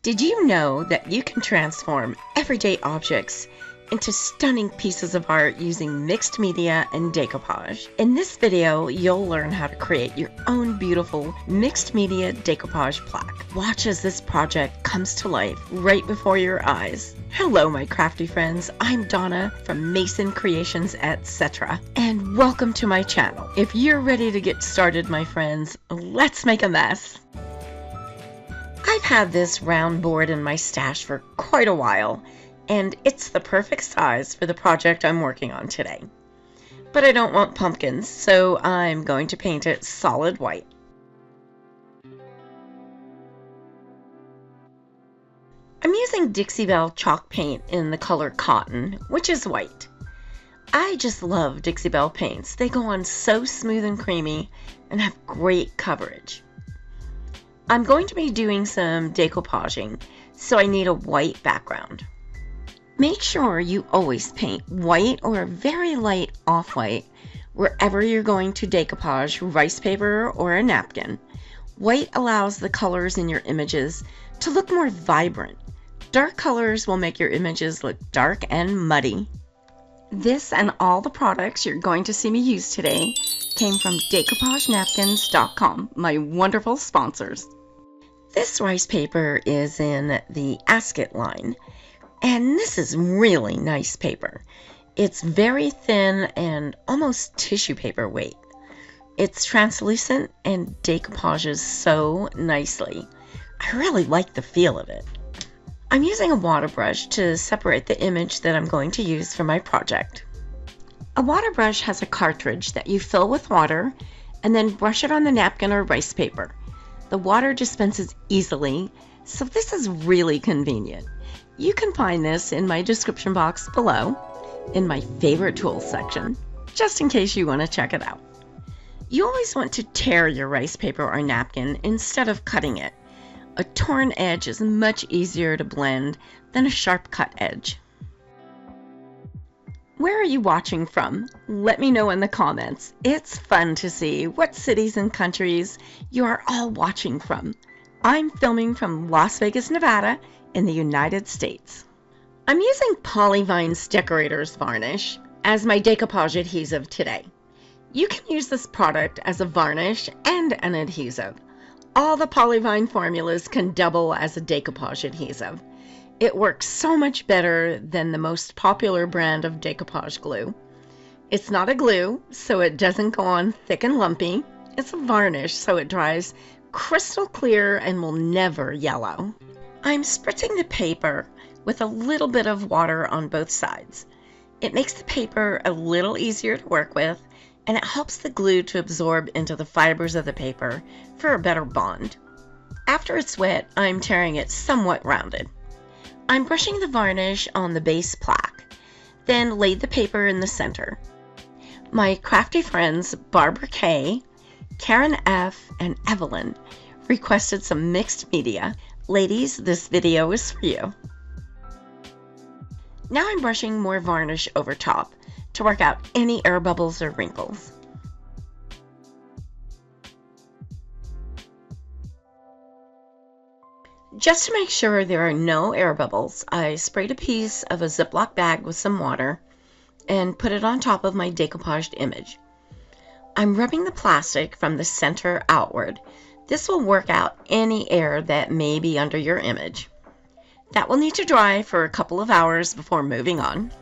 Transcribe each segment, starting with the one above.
Did you know that you can transform everyday objects into stunning pieces of art using mixed media and decoupage? In this video, you'll learn how to create your own beautiful mixed media decoupage plaque. Watch as this project comes to life right before your eyes. Hello, my crafty friends. I'm Donna from Mason Creations, etc. And welcome to my channel. If you're ready to get started, my friends, let's make a mess. I've had this round board in my stash for quite a while, and it's the perfect size for the project I'm working on today. But I don't want pumpkins, so I'm going to paint it solid white. I'm using Dixie Belle chalk paint in the color Cotton, which is white. I just love Dixie Belle paints. They go on so smooth and creamy and have great coverage. I'm going to be doing some decoupaging, so I need a white background. Make sure you always paint white or very light off-white wherever you're going to decoupage rice paper or a napkin. White allows the colors in your images to look more vibrant. Dark colors will make your images look dark and muddy. This and all the products you're going to see me use today came from decoupagenapkins.com, my wonderful sponsors. This rice paper is in the Ascot line, and this is really nice paper. It's very thin and almost tissue paper weight. It's translucent and decoupages so nicely. I really like the feel of it. I'm using a water brush to separate the image that I'm going to use for my project. A water brush has a cartridge that you fill with water and then brush it on the napkin or rice paper. The water dispenses easily, so this is really convenient. You can find this in my description box below, in my favorite tools section, just in case you want to check it out. You always want to tear your rice paper or napkin instead of cutting it. A torn edge is much easier to blend than a sharp cut edge. Where are you watching from? Let me know in the comments. It's fun to see what cities and countries you are all watching from. I'm filming from Las Vegas, Nevada in the United States. I'm using Polyvine's Decorator's Varnish as my decoupage adhesive today. You can use this product as a varnish and an adhesive. All the Polyvine formulas can double as a decoupage adhesive. It works so much better than the most popular brand of decoupage glue. It's not a glue, so it doesn't go on thick and lumpy. It's a varnish, so it dries crystal clear and will never yellow. I'm spritzing the paper with a little bit of water on both sides. It makes the paper a little easier to work with, and it helps the glue to absorb into the fibers of the paper for a better bond. After it's wet, I'm tearing it somewhat rounded. I'm brushing the varnish on the base plaque, then laid the paper in the center. My crafty friends Barbara K., Karen F., and Evelyn requested some mixed media. Ladies, this video is for you. Now I'm brushing more varnish over top to work out any air bubbles or wrinkles. Just to make sure there are no air bubbles, I sprayed a piece of a Ziploc bag with some water and put it on top of my decoupaged image. I'm rubbing the plastic from the center outward. This will work out any air that may be under your image. That will need to dry for a couple of hours before moving on.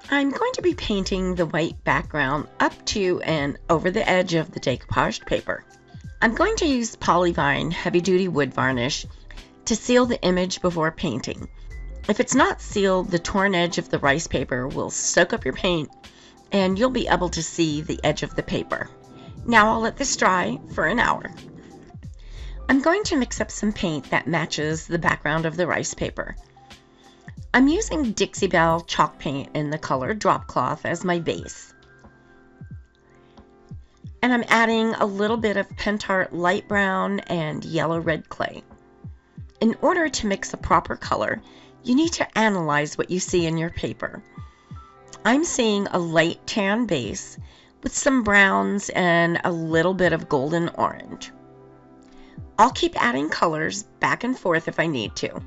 I'm going to be painting the white background up to and over the edge of the decoupaged paper. I'm going to use Polyvine Heavy Duty Wood Varnish to seal the image before painting. If it's not sealed, the torn edge of the rice paper will soak up your paint and you'll be able to see the edge of the paper. Now I'll let this dry for an hour. I'm going to mix up some paint that matches the background of the rice paper. I'm using Dixie Belle chalk paint in the color Drop Cloth as my base. And I'm adding a little bit of Pentart light brown and yellow red clay. In order to mix a proper color, you need to analyze what you see in your paper. I'm seeing a light tan base with some browns and a little bit of golden orange. I'll keep adding colors back and forth if I need to.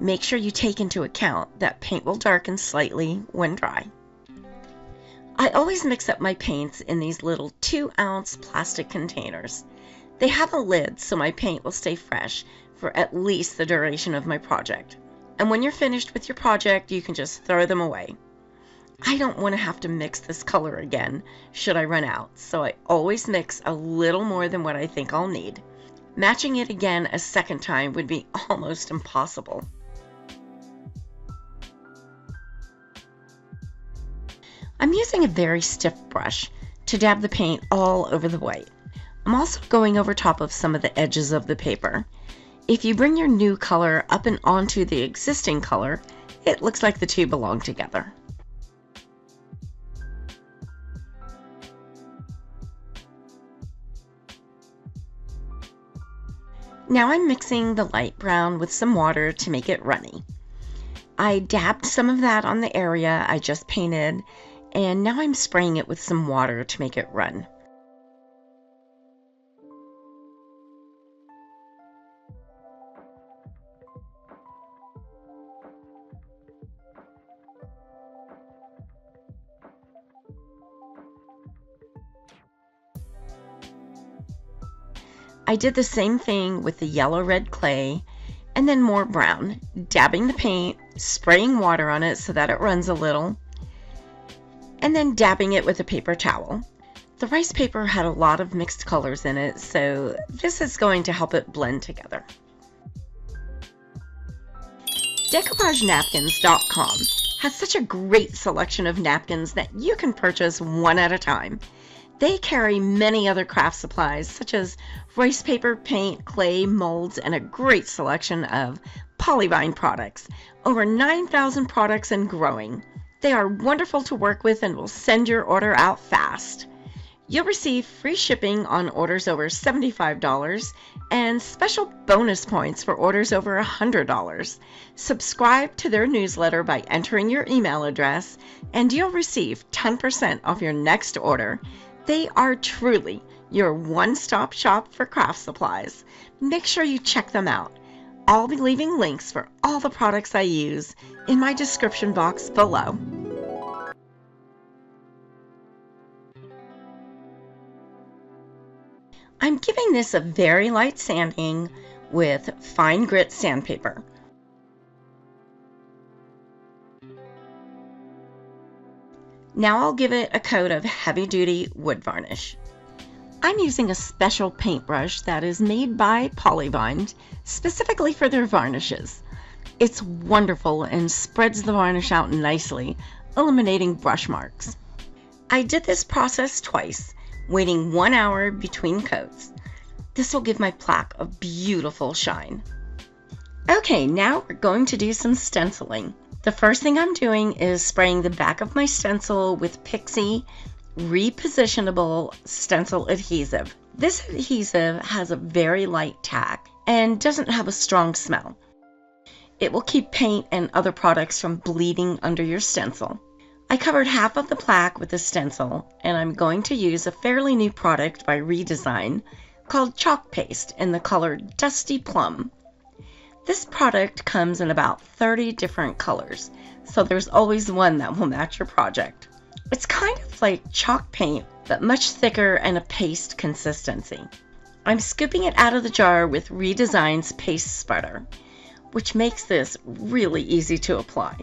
Make sure you take into account that paint will darken slightly when dry. I always mix up my paints in these little 2-ounce plastic containers. They have a lid so my paint will stay fresh for at least the duration of my project. And when you're finished with your project, you can just throw them away. I don't want to have to mix this color again should I run out, so I always mix a little more than what I think I'll need. Matching it again a second time would be almost impossible. I'm using a very stiff brush to dab the paint all over the white. I'm also going over top of some of the edges of the paper. If you bring your new color up and onto the existing color, it looks like the two belong together. Now I'm mixing the light brown with some water to make it runny. I dabbed some of that on the area I just painted, and now I'm spraying it with some water to make it run. I did the same thing with the yellow-red clay, and then more brown, dabbing the paint, spraying water on it so that it runs a little, and then dabbing it with a paper towel. The rice paper had a lot of mixed colors in it, so this is going to help it blend together. DecoupageNapkins.com has such a great selection of napkins that you can purchase one at a time. They carry many other craft supplies such as rice paper, paint, clay, molds, and a great selection of Polyvine products. Over 9,000 products and growing. They are wonderful to work with and will send your order out fast. You'll receive free shipping on orders over $75 and special bonus points for orders over $100. Subscribe to their newsletter by entering your email address and you'll receive 10% off your next order. They are truly your one-stop shop for craft supplies. Make sure you check them out. I'll be leaving links for all the products I use in my description box below. I'm giving this a very light sanding with fine grit sandpaper. Now I'll give it a coat of heavy-duty wood varnish. I'm using a special paintbrush that is made by Polyvine specifically for their varnishes. It's wonderful and spreads the varnish out nicely, eliminating brush marks. I did this process twice, waiting 1 hour between coats. This will give my plaque a beautiful shine. Okay, now we're going to do some stenciling. The first thing I'm doing is spraying the back of my stencil with Pixie repositionable stencil adhesive. This adhesive has a very light tack and doesn't have a strong smell. It will keep paint and other products from bleeding under your stencil. I covered half of the plaque with the stencil, and I'm going to use a fairly new product by Redesign called Chalk Paste in the color Dusty Plum. This product comes in about 30 different colors, so there's always one that will match your project. It's kind of like chalk paint, but much thicker and a paste consistency. I'm scooping it out of the jar with Redesign's paste spreader, which makes this really easy to apply.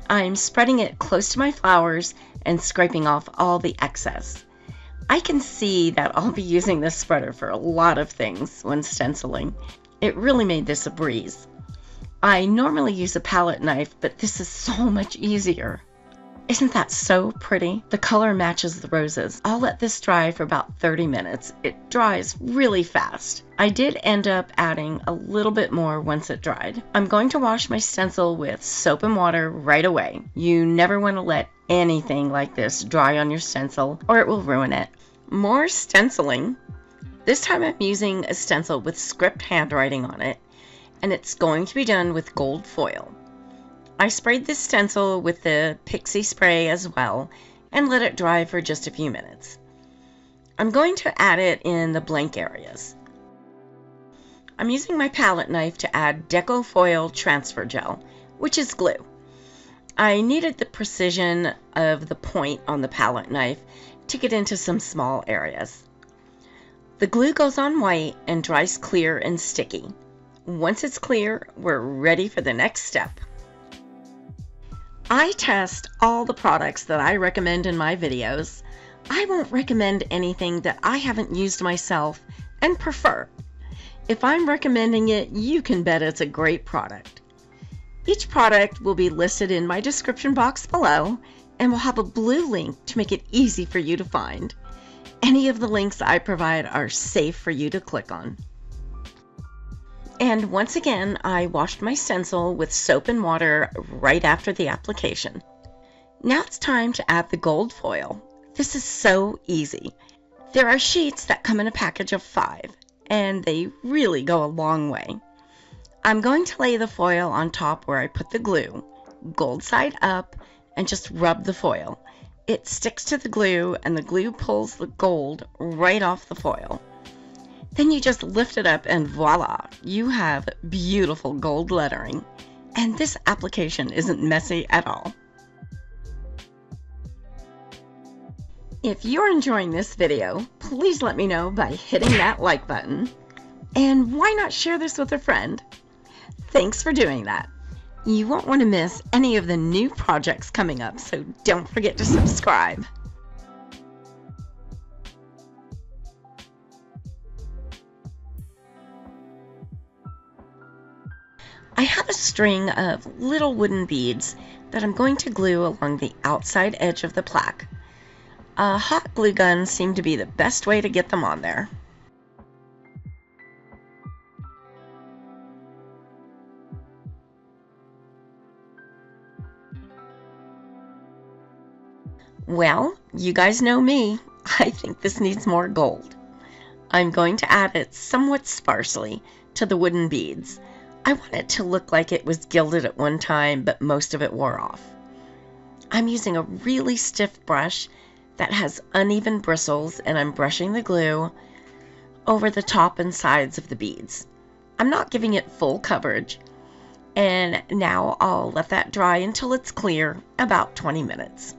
I'm spreading it close to my flowers and scraping off all the excess. I can see that I'll be using this spreader for a lot of things when stenciling. It really made this a breeze. I normally use a palette knife, but this is so much easier. Isn't that so pretty? The color matches the roses. I'll let this dry for about 30 minutes. It dries really fast. I did end up adding a little bit more once it dried. I'm going to wash my stencil with soap and water right away. You never want to let anything like this dry on your stencil or it will ruin it. More stenciling. This time I'm using a stencil with script handwriting on it, and it's going to be done with gold foil. I sprayed this stencil with the Pixie spray as well and let it dry for just a few minutes. I'm going to add it in the blank areas. I'm using my palette knife to add Deco Foil Transfer Gel, which is glue. I needed the precision of the point on the palette knife to get into some small areas. The glue goes on white and dries clear and sticky. Once it's clear, we're ready for the next step. I test all the products that I recommend in my videos. I won't recommend anything that I haven't used myself and prefer. If I'm recommending it, you can bet it's a great product. Each product will be listed in my description box below and will have a blue link to make it easy for you to find. Any of the links I provide are safe for you to click on. And once again, I washed my stencil with soap and water right after the application. Now it's time to add the gold foil. This is so easy. There are sheets that come in a package of 5, and they really go a long way. I'm going to lay the foil on top where I put the glue, gold side up, and just rub the foil. It sticks to the glue and the glue pulls the gold right off the foil. Then you just lift it up and voila, you have beautiful gold lettering. And this application isn't messy at all. If you're enjoying this video, please let me know by hitting that like button. And why not share this with a friend? Thanks for doing that. You won't want to miss any of the new projects coming up, so don't forget to subscribe. I have a string of little wooden beads that I'm going to glue along the outside edge of the plaque. A hot glue gun seemed to be the best way to get them on there. Well, you guys know me. I think this needs more gold. I'm going to add it somewhat sparsely to the wooden beads. I want it to look like it was gilded at one time, but most of it wore off. I'm using a really stiff brush that has uneven bristles, and I'm brushing the glue over the top and sides of the beads. I'm not giving it full coverage, and now I'll let that dry until it's clear, about 20 minutes.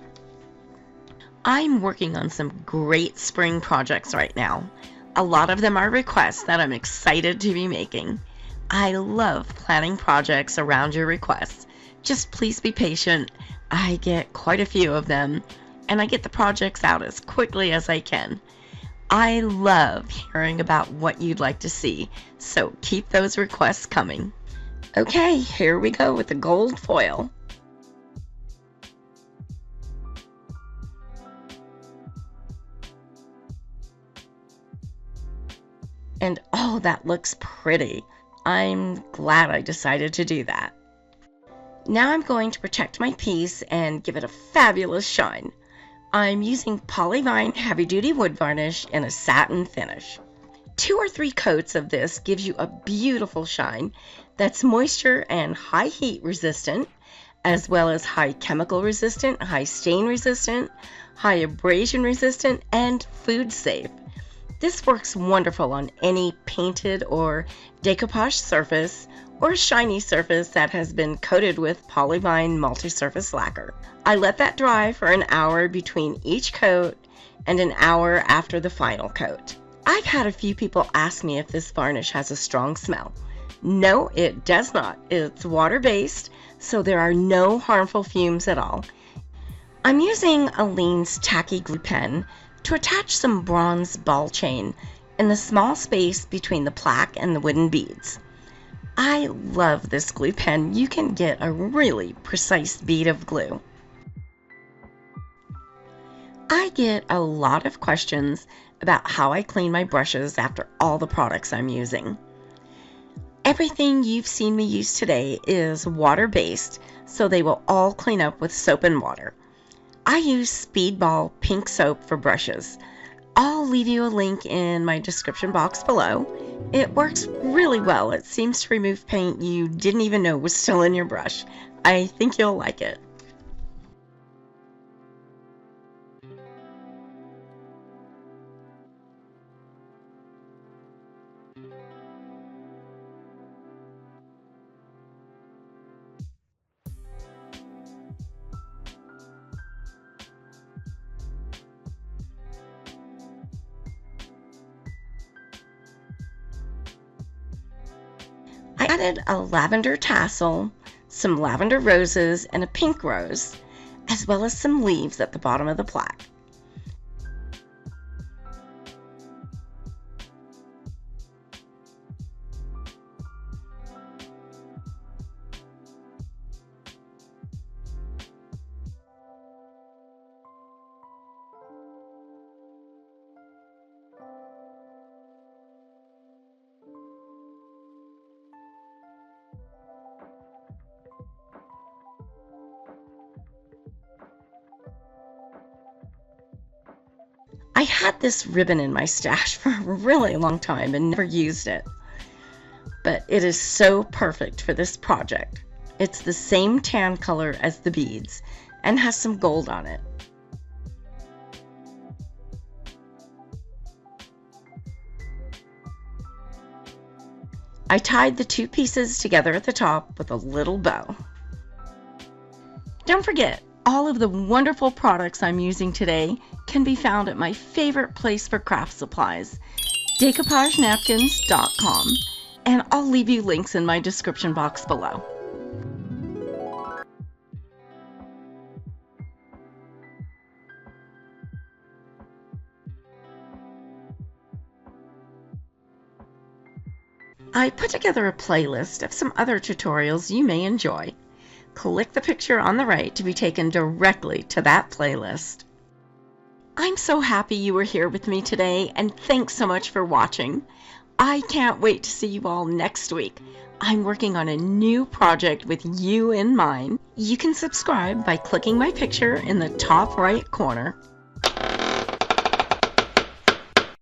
I'm working on some great spring projects right now. A lot of them are requests that I'm excited to be making. I love planning projects around your requests. Just please be patient. I get quite a few of them, and I get the projects out as quickly as I can. I love hearing about what you'd like to see, so keep those requests coming. Okay, here we go with the gold foil. And oh, that looks pretty. I'm glad I decided to do that. Now I'm going to protect my piece and give it a fabulous shine. I'm using Polyvine Heavy Duty Wood Varnish in a satin finish. 2 or 3 coats of this gives you a beautiful shine that's moisture and high heat resistant, as well as high chemical resistant, high stain resistant, high abrasion resistant, and food safe. This works wonderful on any painted or decoupage surface or shiny surface that has been coated with Polyvine multi-surface lacquer. I let that dry for an hour between each coat and an hour after the final coat. I've had a few people ask me if this varnish has a strong smell. No, it does not. It's water-based, so there are no harmful fumes at all. I'm using Aleene's tacky glue pen to attach some bronze ball chain in the small space between the plaque and the wooden beads. I love this glue pen. You can get a really precise bead of glue. I get a lot of questions about how I clean my brushes after all the products I'm using. Everything you've seen me use today is water-based, so they will all clean up with soap and water. I use Speedball pink soap for brushes. I'll leave you a link in my description box below. It works really well. It seems to remove paint you didn't even know was still in your brush. I think you'll like it. added a lavender tassel, some lavender roses, and a pink rose, as well as some leaves at the bottom of the plaque. I had this ribbon in my stash for a really long time and never used it, but it is so perfect for this project. It's the same tan color as the beads and has some gold on it. I tied the two pieces together at the top with a little bow. Don't forget, all of the wonderful products I'm using today can be found at my favorite place for craft supplies, decoupagenapkins.com, and I'll leave you links in my description box below. I put together a playlist of some other tutorials you may enjoy. Click the picture on the right to be taken directly to that playlist. I'm so happy you were here with me today, and thanks so much for watching. I can't wait to see you all next week. I'm working on a new project with you in mind. You can subscribe by clicking my picture in the top right corner.